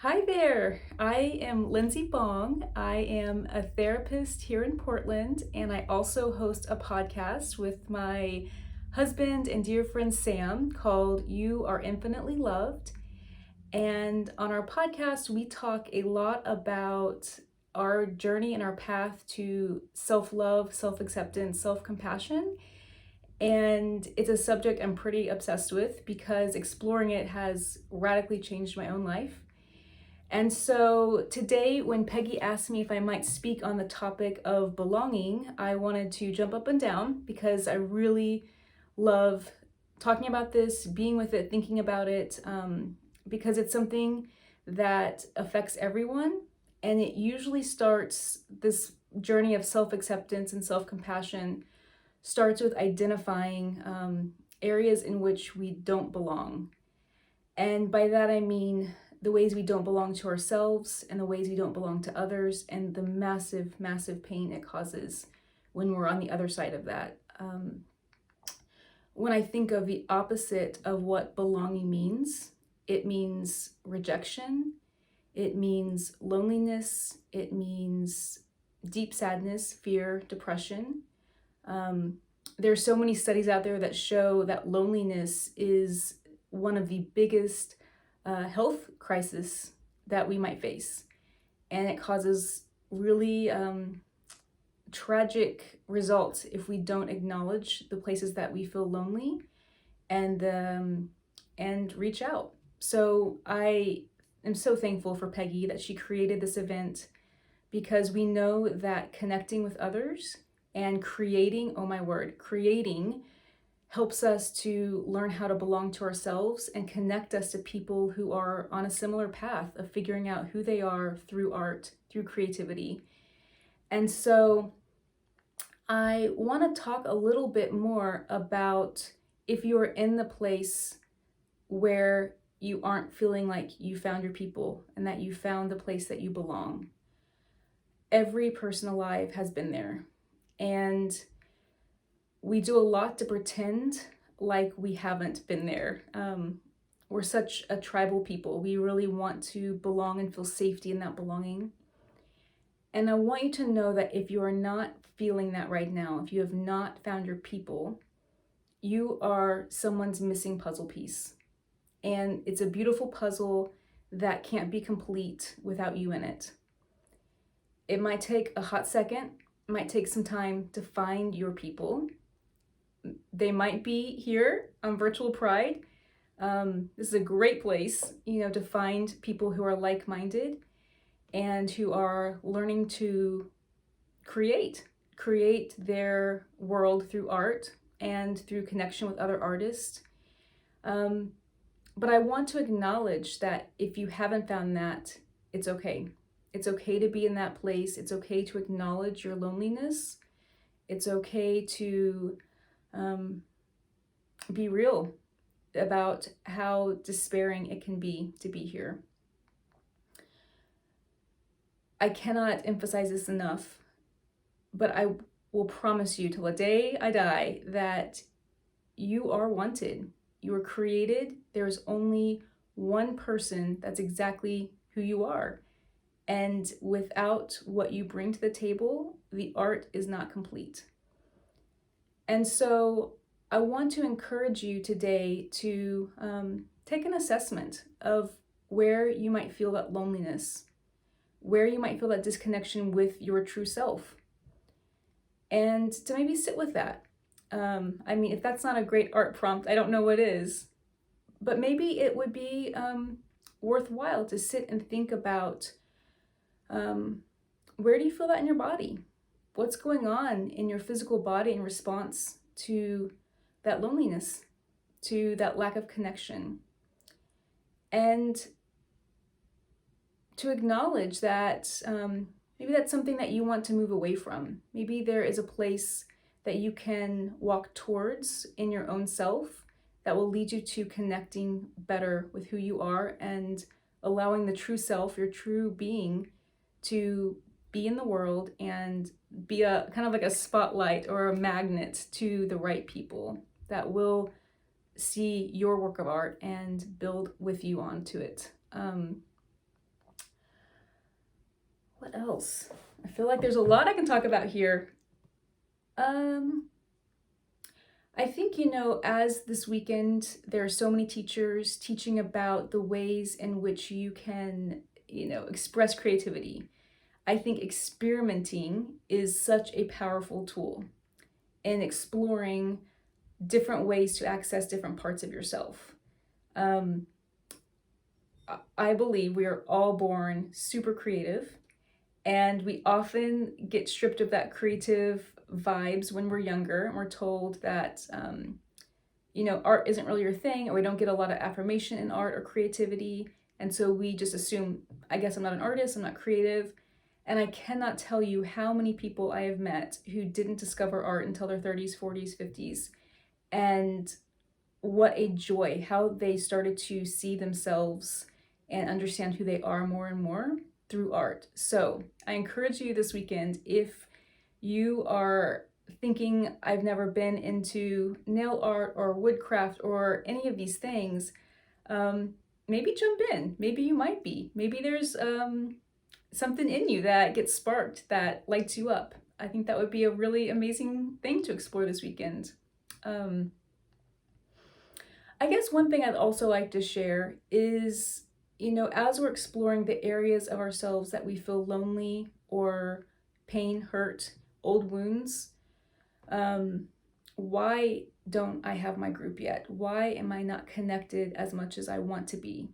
Hi there. I am Lindsay Bong. I am a therapist here in Portland, and I also host a podcast with my husband and dear friend Sam called You Are Infinitely Loved. And on our podcast, we talk a lot about our journey and our path to self love, self acceptance, self compassion. And it's a subject I'm pretty obsessed with because exploring it has radically changed my own life. And so today, when Peggy asked me if I might speak on the topic of belonging, I wanted to jump up and down because I really love talking about this, being with it, thinking about it, because it's something that affects everyone. And it usually starts this journey of self acceptance and self compassion starts with identifying areas in which we don't belong. And by that, I mean the ways we don't belong to ourselves and the ways we don't belong to others, and the massive, massive pain it causes when we're on the other side of that. When I think of the opposite of what belonging means, it means rejection, it means loneliness, it means deep sadness, fear, depression. There's so many studies out there that show that loneliness is one of the biggest health crisis that we might face. And it causes really tragic results if we don't acknowledge the places that we feel lonely and reach out. So I am so thankful for Peggy that she created this event because we know that connecting with others and creating, oh my word, creating helps us to learn how to belong to ourselves and connect us to people who are on a similar path of figuring out who they are through art, through creativity. And so I want to talk a little bit more about if you're in the place where you aren't feeling like you found your people and that you found the place that you belong. Every person alive has been there. And we do a lot to pretend like we haven't been there. We're such a tribal people. We really want to belong and feel safety in that belonging. And I want you to know that if you are not feeling that right now, if you have not found your people, you are someone's missing puzzle piece. And it's a beautiful puzzle that can't be complete without you in it. It might take a hot second, it might take some time to find your people. They might be here on Virtual Pride. This is a great place, to find people who are like-minded and who are learning to create their world through art and through connection with other artists. But I want to acknowledge that if you haven't found that, it's okay. It's okay to be in that place. It's okay to acknowledge your loneliness. It's okay to be real about how despairing it can be to be here. I cannot emphasize this enough, but I will promise you till the day I die that you are wanted. You were created. There's only one person that's exactly who you are. And without what you bring to the table, the art is not complete. And so I want to encourage you today to take an assessment of where you might feel that loneliness, where you might feel that disconnection with your true self, and to maybe sit with that. If that's not a great art prompt, I don't know what is, but maybe it would be worthwhile to sit and think about where do you feel that in your body? What's going on in your physical body in response to that loneliness, to that lack of connection? And to acknowledge that maybe that's something that you want to move away from. Maybe there is a place that you can walk towards in your own self that will lead you to connecting better with who you are and allowing the true self, your true being, to be in the world and be a kind of like a spotlight or a magnet to the right people that will see your work of art and build with you onto it. What else? I feel like there's a lot I can talk about here. I think, as this weekend, there are so many teachers teaching about the ways in which you can, express creativity. I think experimenting is such a powerful tool in exploring different ways to access different parts of yourself. Um, I believe we are all born super creative, and we often get stripped of that creative vibes when we're younger, and we're told that art isn't really your thing, or we don't get a lot of affirmation in art or creativity. And so we just assume, I guess I'm not an artist, I'm not creative. And I cannot tell you how many people I have met who didn't discover art until their 30s, 40s, 50s. And what a joy, how they started to see themselves and understand who they are more and more through art. So I encourage you this weekend, if you are thinking, I've never been into nail art or woodcraft or any of these things, maybe jump in. Maybe you might be. Maybe there's something in you that gets sparked that lights you up. I think that would be a really amazing thing to explore this weekend. I guess one thing I'd also like to share is, as we're exploring the areas of ourselves that we feel lonely or pain, hurt, old wounds, why don't I have my group yet? Why am I not connected as much as I want to be?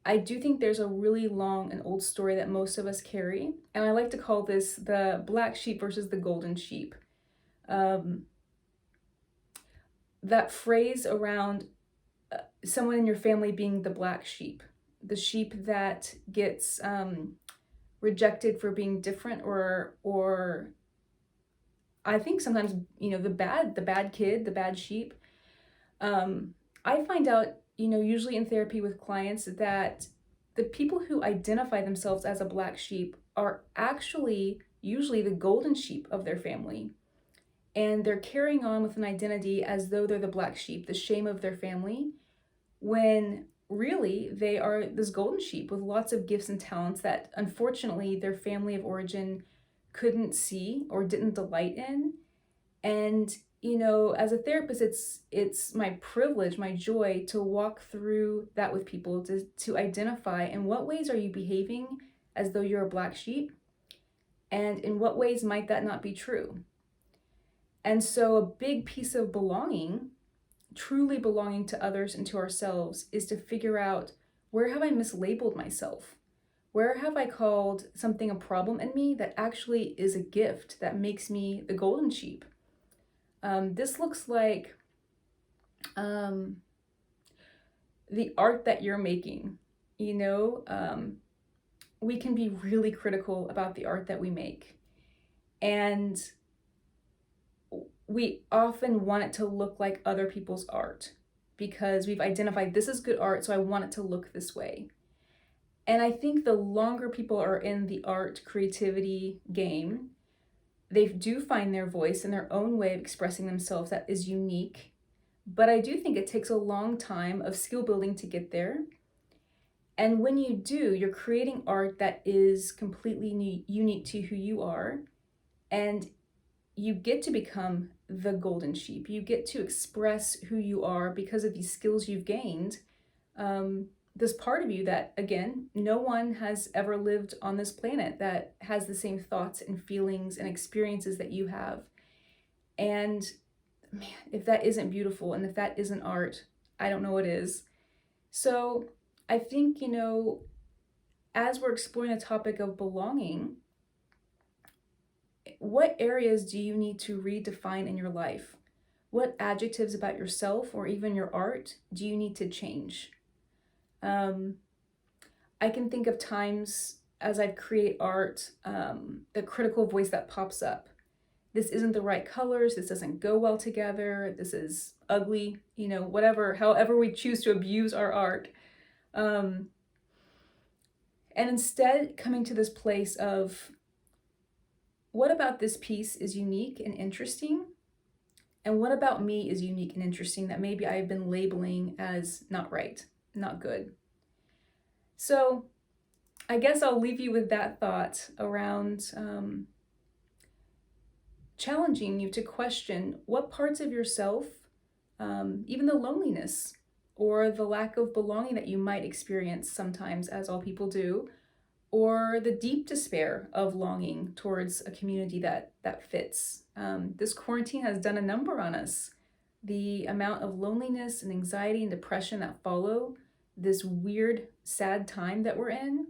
I do think there's a really long and old story that most of us carry, and I like to call this the black sheep versus the golden sheep. That phrase around someone in your family being the black sheep, the sheep that gets rejected for being different, or I think sometimes the bad kid, the bad sheep. I find out usually in therapy with clients that the people who identify themselves as a black sheep are actually usually the golden sheep of their family. And they're carrying on with an identity as though they're the black sheep, the shame of their family, when really they are this golden sheep with lots of gifts and talents that unfortunately their family of origin couldn't see or didn't delight in. And as a therapist, it's my privilege, my joy to walk through that with people, to identify in what ways are you behaving as though you're a black sheep, and in what ways might that not be true. And so a big piece of belonging, truly belonging to others and to ourselves, is to figure out, where have I mislabeled myself? Where have I called something a problem in me that actually is a gift that makes me the golden sheep? This looks like the art that you're making. We can be really critical about the art that we make. And we often want it to look like other people's art because we've identified this is good art, so I want it to look this way. And I think the longer people are in the art creativity game, they do find their voice and their own way of expressing themselves that is unique. But I do think it takes a long time of skill building to get there. And when you do, you're creating art that is completely unique to who you are. And you get to become the golden sheep. You get to express who you are because of these skills you've gained. This part of you that, again, no one has ever lived on this planet that has the same thoughts and feelings and experiences that you have. And man, if that isn't beautiful and if that isn't art, I don't know what is. So I think, as we're exploring the topic of belonging, what areas do you need to redefine in your life? What adjectives about yourself or even your art do you need to change? I can think of times as I create art, the critical voice that pops up. This isn't the right colors, this doesn't go well together, this is ugly, whatever, however we choose to abuse our art. And instead coming to this place of, what about this piece is unique and interesting? And what about me is unique and interesting that maybe I've been labeling as not right, not good? So I guess I'll leave you with that thought around challenging you to question what parts of yourself, even the loneliness or the lack of belonging that you might experience sometimes, as all people do, or the deep despair of longing towards a community that fits. This quarantine has done a number on us. The amount of loneliness and anxiety and depression that follow this weird, sad time that we're in,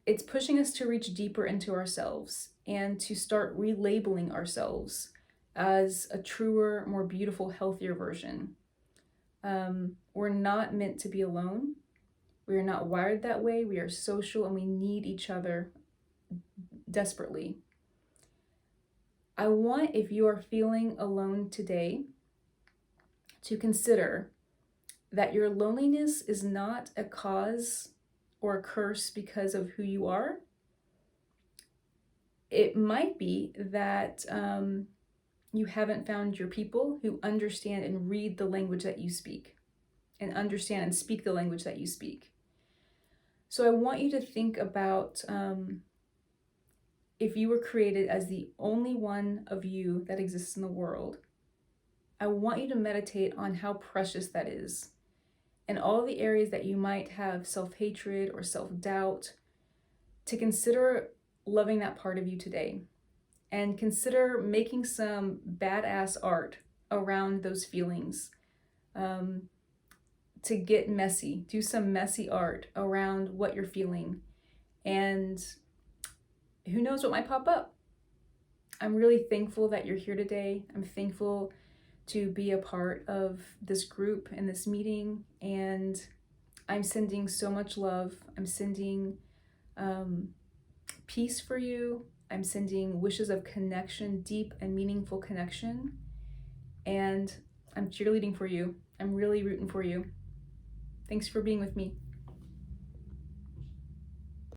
it's pushing us to reach deeper into ourselves and to start relabeling ourselves as a truer, more beautiful, healthier version. We're not meant to be alone. We are not wired that way. We are social and we need each other desperately. I want, if you are feeling alone today, to consider that your loneliness is not a cause or a curse because of who you are. It might be that you haven't found your people who understand and read the language that you speak, and understand and speak the language that you speak. So I want you to think about if you were created as the only one of you that exists in the world, I want you to meditate on how precious that is, and all the areas that you might have self-hatred or self-doubt, to consider loving that part of you today, and consider making some badass art around those feelings. To get messy, do some messy art around what you're feeling, and who knows what might pop up. I'm really thankful that you're here today. I'm thankful to be a part of this group and this meeting, and I'm sending so much love. I'm sending peace for you. I'm sending wishes of connection, deep and meaningful connection, and I'm cheerleading for you. I'm really rooting for you. Thanks for being with me.